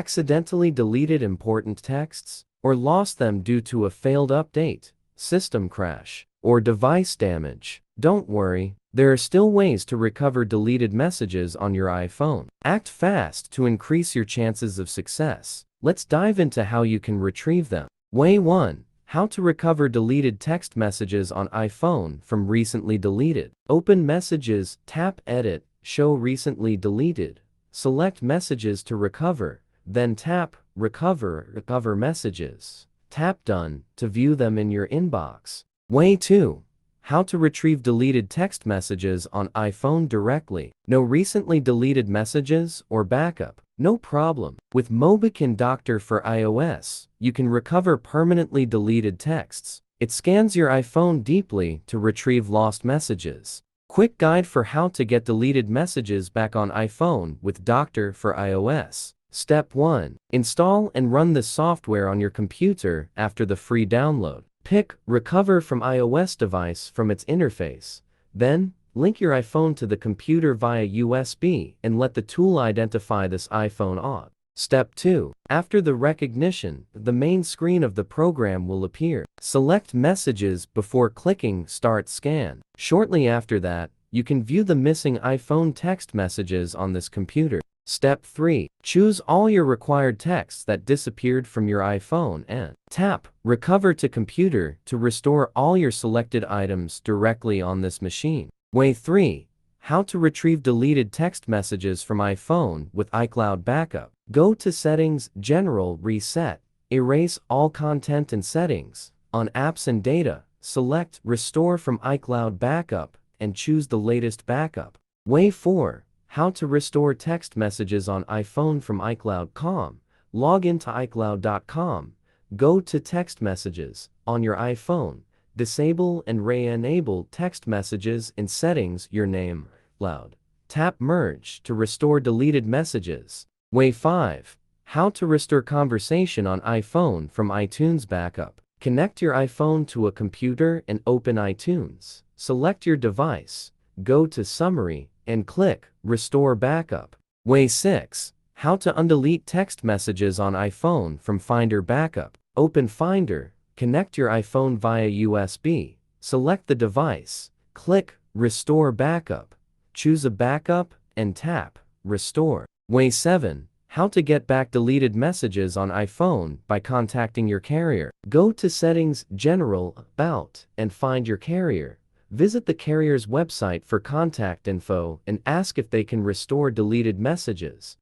Accidentally deleted important texts, or lost them due to a failed update, system crash, or device damage? Don't worry, there are still ways to recover deleted messages on your iPhone. Act fast to increase your chances of success. Let's dive into how you can retrieve them. Way 1. How to recover deleted text messages on iPhone from recently deleted. Open Messages, tap Edit, Show Recently Deleted. Select Messages to recover, then tap Recover Messages. Tap Done to view them in your inbox. Way 2. How to retrieve deleted text messages on iPhone directly. No recently deleted messages or backup? No problem. With Mobikin Doctor for iOS, you can recover permanently deleted texts. It scans your iPhone deeply to retrieve lost messages. Quick guide for how to get deleted messages back on iPhone with Doctor for iOS. Step 1. Install and run the software on your computer after the free download. Pick Recover from iOS device from its interface. Then, link your iPhone to the computer via USB and let the tool identify this iPhone on. Step 2. After the recognition, the main screen of the program will appear. Select Messages before clicking Start Scan. Shortly after that, you can view the missing iPhone text messages on this computer. Step 3. Choose all your required texts that disappeared from your iPhone and tap Recover to Computer to restore all your selected items directly on this machine. Way 3. How to retrieve deleted text messages from iPhone with iCloud Backup. Go to Settings, General, Reset, erase all content and settings. On Apps and Data, select Restore from iCloud Backup and choose the latest backup. Way 4. How to restore text messages on iPhone from iCloud.com. Log into iCloud.com. Go to Text Messages on your iPhone. Disable and re-enable text messages in Settings, your name, Cloud. Tap Merge to restore deleted messages. Way 5. How to restore conversation on iPhone from iTunes Backup. Connect your iPhone to a computer and open iTunes. Select your device. Go to Summary and click Restore Backup. Way 6. How to undelete text messages on iPhone from Finder Backup. Open Finder, connect your iPhone via USB, select the device, click Restore Backup, choose a backup, and tap Restore. Way 7. How to get back deleted messages on iPhone by contacting your carrier. Go to Settings, General, About, and find your carrier. Visit the carrier's website for contact info and ask if they can restore deleted messages.